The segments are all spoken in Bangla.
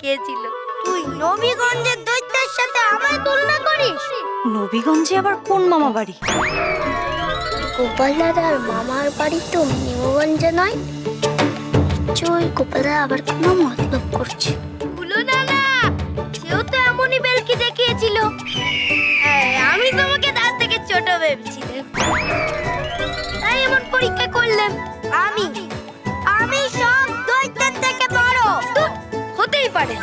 দেখিয়েছিল। তুই নবীগঞ্জের দৈত্যের সাথে আমায় তুলনা করিস? নবীগঞ্জে আবার কোন মামা বাড়ি? গোপাল দাদার মামার বাড়ি তো নিমগঞ্জে নয়? চই গোপাল দাদা আবার কোনো মতলব করছে। ভুলো না, সেও তো এমনই বেলকি দেখিয়েছিল। আমি তোমাকে তার থেকে ছোট ভেবেছিলাম, তাই এমন পরীক্ষা করলাম। আমি সব দৈত্যের থেকে বড়। হতেই পারে।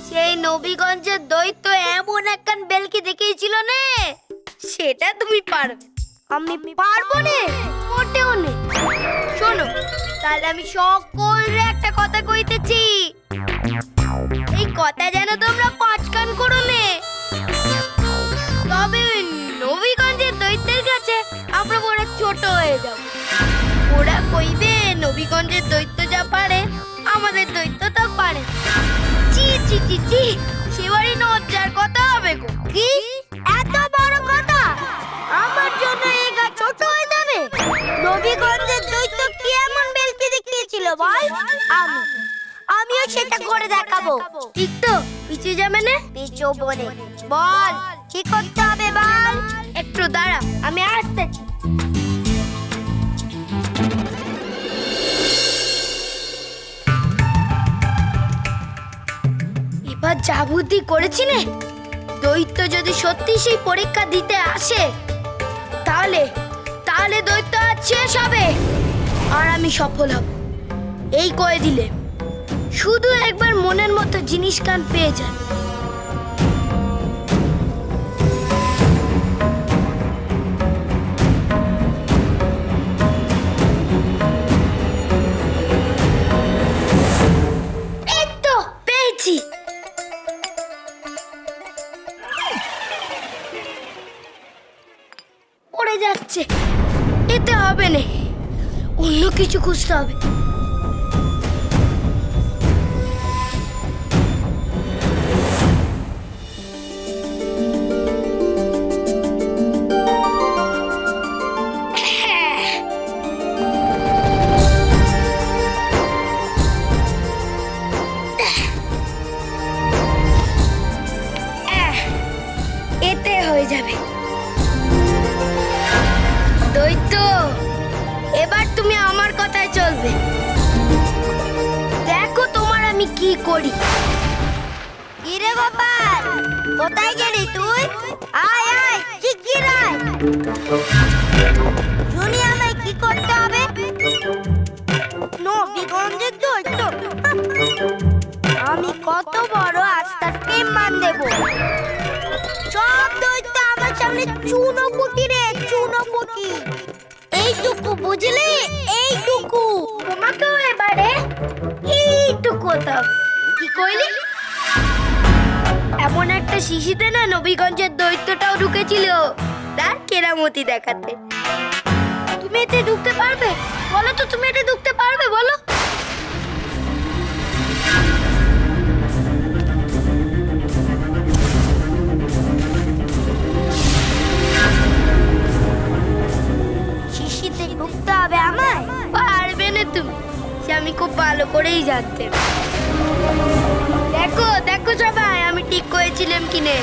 সেই নবীগঞ্জের দৈত্য এমন একখান বেলকি দেখিয়েছিল না, সেটা তুমি পারবে। আমি পারবো না, মোটেও না। শোনো, তাহলে আমি সকলরে একটা কথা কইতেছি। এই কথা যেন তোমরা পাঁচ কান করো নে। তবে নবীগঞ্জের দৈত্যের কাছে আমরা বড় ছোট হয়ে যাব। ওরা কইবে নবীগঞ্জের দৈত্য যা পারে আমাদের দৈত্য তা পারে। চি চি চি চি, সেবারই লজ্জার কথা হবে গো। কি এত বড় কথা? আমার জন্য এই গা ছোট হয়ে যাবে? নবীগঞ্জের দৈত্য কি এমন বেলকি দেখিয়েছিল বল? আমিও সেটা করে দেখাবো। ঠিক তো? পিছু যাবে না? পিছু বনে বল কি করতে হবে বল। একটু দাঁড়া, আমি আসতেছি। এবার যা বুদ্ধি করেছি নে, দৈত্য যদি সত্যি সেই পরীক্ষা দিতে আসে, তাহলে দৈত্য আজ শেষ হবে আর আমি সফল হব। এই কয়ে দিলে শুধু একবার মনের মতো জিনিস কান পেয়ে যান। এই তো পেয়েছি। পড়ে যাচ্ছে, এতে হবে না, অন্য কিছু খুঁজতে হবে। এতে হয়ে যাবে। দৈত্য, এবার তুমি আমার কথায় চলবে। দেখো তোমার আমি কি করি। কিরে গোপাল, কোথায় গেলি তুই? আয় আয়, শিগগির আয়। শুনি আমায় কি করতে হবে? নবীগঞ্জের দৈত্য, আমি কত বড় আস্তার মান দেব। সব দৈত্য আমার সামনে চুনোপুটি রে, চুনোপুটি। এইটুকু বুঝলি, এইটুকু। তোমাকেও এবারে এইটুকু হতে হবে। কি কইলি? এমন একটা শিশিতে না নবীগঞ্জের দৈত্যটাও ঢুকেছিল তার কেরামতি দেখাতে। তুমি এতে ঢুকতে পারবে? বলো তো, তুমি এতে ঢুকতে পারবে বলো? শিশিতে ঢুকতে হবে আমায়? পারবে না তুমি, সে আমি খুব ভালো করেই জানতে। দেখো দেখো সবাই, আমি ঠিক করেছিলাম কিনে।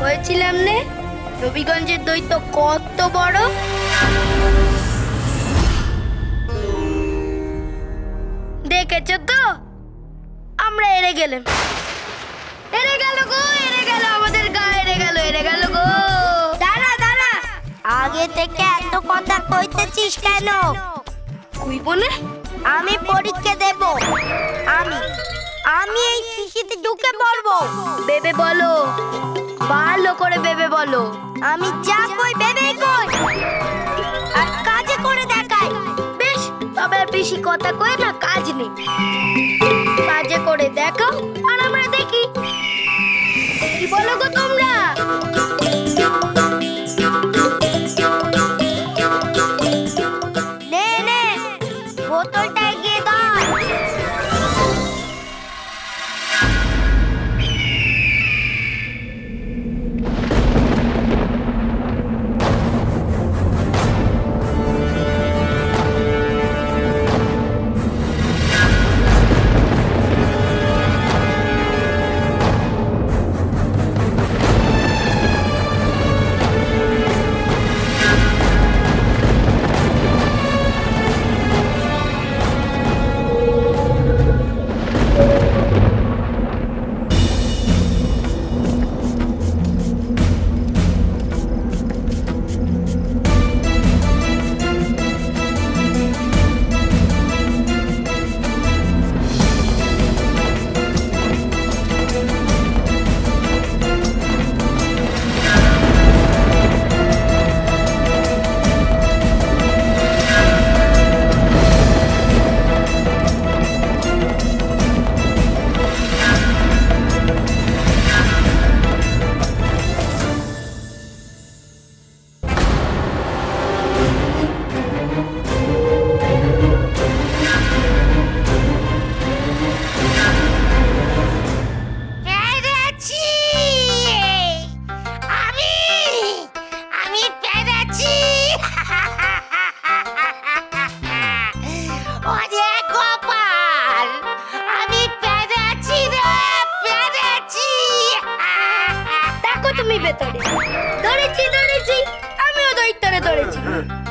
হয়েছিলাম নে? নবীগঞ্জের দৈত্য কত বড়। দেখেছো তো, আমরা হেরে গেলাম। হেরে গেল গো, হেরে গেল, আমাদের গা হেরে গেল, হেরে গেল গো। দাঁড়া দাঁড়া, আগে থেকে এত কথা কইতেছিস কেন? কইব না? আমি পরীক্ষা দেব। আমি এই শিশিতে ঢুকে পড়বো। ভেবে বলো, ভালো করে ভেবে বলো। আমি যা কই ভেবে কই, আর কাজে করে দেখাই। বেশ, তবে আর বেশি কথা কই না, কাজ নেই। কাজে করে দেখো আর আমরা দেখি। কি বলো গো তোমরা? নে নে, বোতলটা এগিয়ে দাও।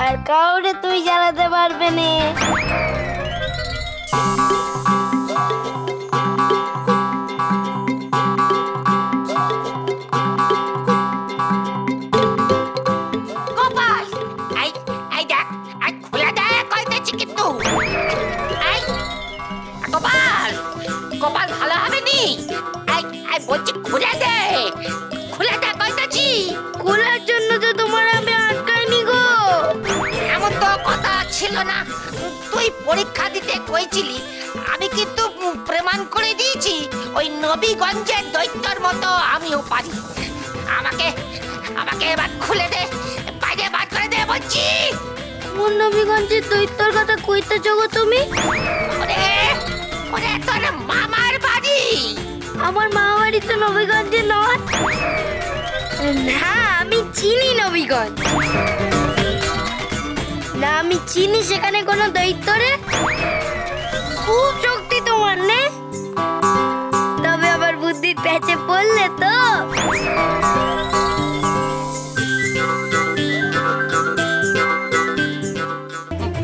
আর কাউরে তুই জ্বালাতে পারবে না। গোপাল, এই এই দেখ, এই খুলে দে কইতেছি কিন্তু। এই গোপাল, গোপাল ভালো হবে নি। এই এই বলছি খুলে দে কইতেছি। খোলার জন্য তো তোমার আমি আটকাইনি গো। এমন তো কথা ছিল না। তুই পরীক্ষা দিতে কইছিলি, আমি কিন্তু প্রমাণ করে দিয়েছি ওই নবীগঞ্জের দৈত্যর মতো আমিও পারি। আমাকে আমাকে এবার খুলে দে, বাইরে বার করে দে বলছি। কোন নবীগঞ্জের দৈত্যর কথা কইতেছো গো তুমি? ওরে ওরে তোর মামার বাড়ি। আমার মামা বাড়ি তো নবীগঞ্জে নয়। না, আমি চিনি নবীগঞ্জ। না, আমি চিনি সেখানে কোনো দৈত্যরে। খুব শক্তি তোমার নে, তবে আবার বুদ্ধির প্যাচে পড়লে তো।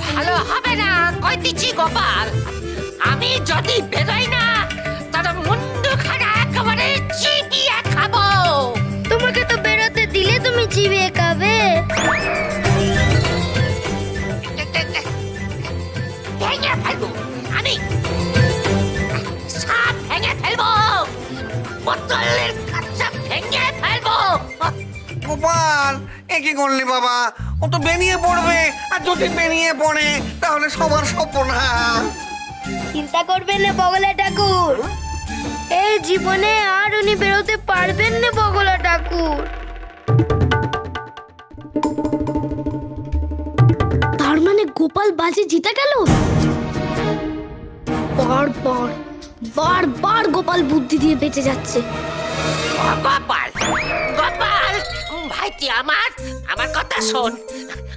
ভালো হবে না কইতেছি গোপাল। আমি যদি বেরোই না, তার মুন্ডুখানা একেবারে চিবিয়ে খাবো। তোমাকে তো বেরোতে দিলে তুমি চিবিয়ে খাবে। ভেঙে ফেলবো আমি, সব ভেঙে ফেলবো, বোতলের কাঁচা ভেঙে ফেলবো। গোপাল, এ কি করলি বাবা? ও তো বেরিয়ে পড়বে, আর যদি বেরিয়ে পড়ে তাহলে সবার সর্বনাশ। চিন্তা করবেন না বগলা ঠাকুর, এই জীবনে আর উনি বেরোতে পারবেন না বগলা ঠাকুর। তার মানে গোপাল বাজি জিতে গেল। বারবার বারবার গোপাল বুদ্ধি দিয়ে বেঁচে যাচ্ছে। গোপাল, গোপাল ভাইটি আমার, আমার কথা শোন।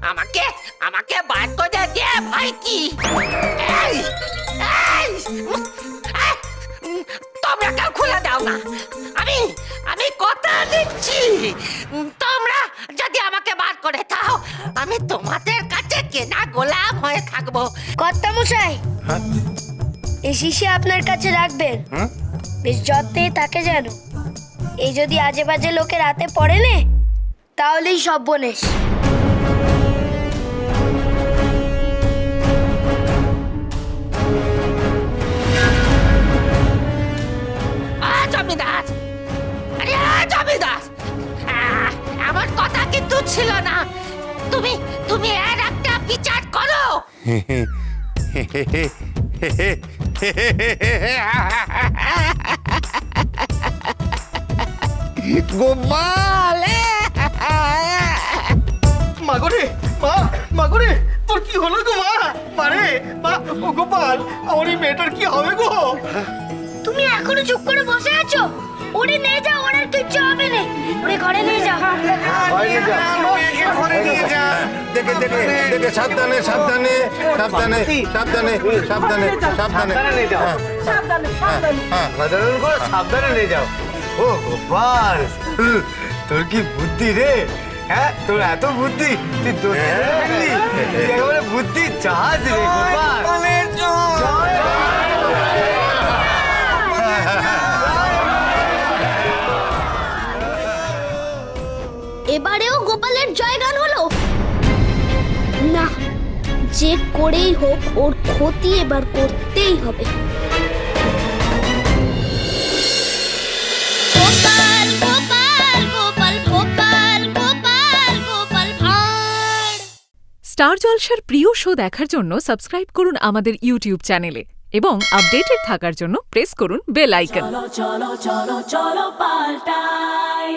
আমাকে আমাকে বার করে দে ভাইটি। এই এই তোমরা কেউ খুলে দাও না। আমি আমি কথা দিচ্ছি, তোমরা যদি আমাকে বার করে দাও, আমি তোমাদের কাছে কেনা গোলাম হয়ে থাকবো। কর্তা মশাই, এই শিশি আপনার কাছে রাখবেন, বেশ যত্নে থাকে যেন। এই যদি আজে বাজে লোকের হাতে পড়ে নে, তাহলেই সব বনেশ। জমিদার, আরে জমিদার, আমার কথা কিন্তু ছিল না। তুমি তুমি এর একটা বিচার করো। গোপাল, মাগরে মা, মাগরে তোর কি হলো গো মা? মারে মা, ও গোপাল, আমার এই মেয়েটার কি হবে গো? তুমি এখনো চুপ করে বসে আছো? ওরে নিয়ে যাও, ওর আর কিচ্ছু হবে না। ওরে ঘরে নিয়ে যাও। মেয়েকে ঘরে নিয়ে যা। দেখে দেখে দেখে সাবধানে সাবধানে সাবধানে সাবধানে সাবধানে সাবধানে সাবধানে নিয়ে যাও। ও গোপাল, তোর কি বুদ্ধি রে? হ্যাঁ, তোর এত বুদ্ধি, তুই দোষে ফেললি। তুই একেবারে বুদ্ধির জাহাজ রে গোপাল। গোপালের জয়। এবারেও গোপালের জয়গান হলো না। যে করেই হোক ওর ক্ষতি এবার করতেই হবে। গোপাল গোপাল গোপাল গোপাল গোপাল গোপাল ভাঁড়। স্টার জলসার প্রিয় শো দেখার জন্য সাবস্ক্রাইব করুন আমাদের ইউটিউব চ্যানেলে এবং আপডেটেড থাকার জন্য প্রেস করুন বেল আইকন। চলো চলো চলো চলো পাল্টাই।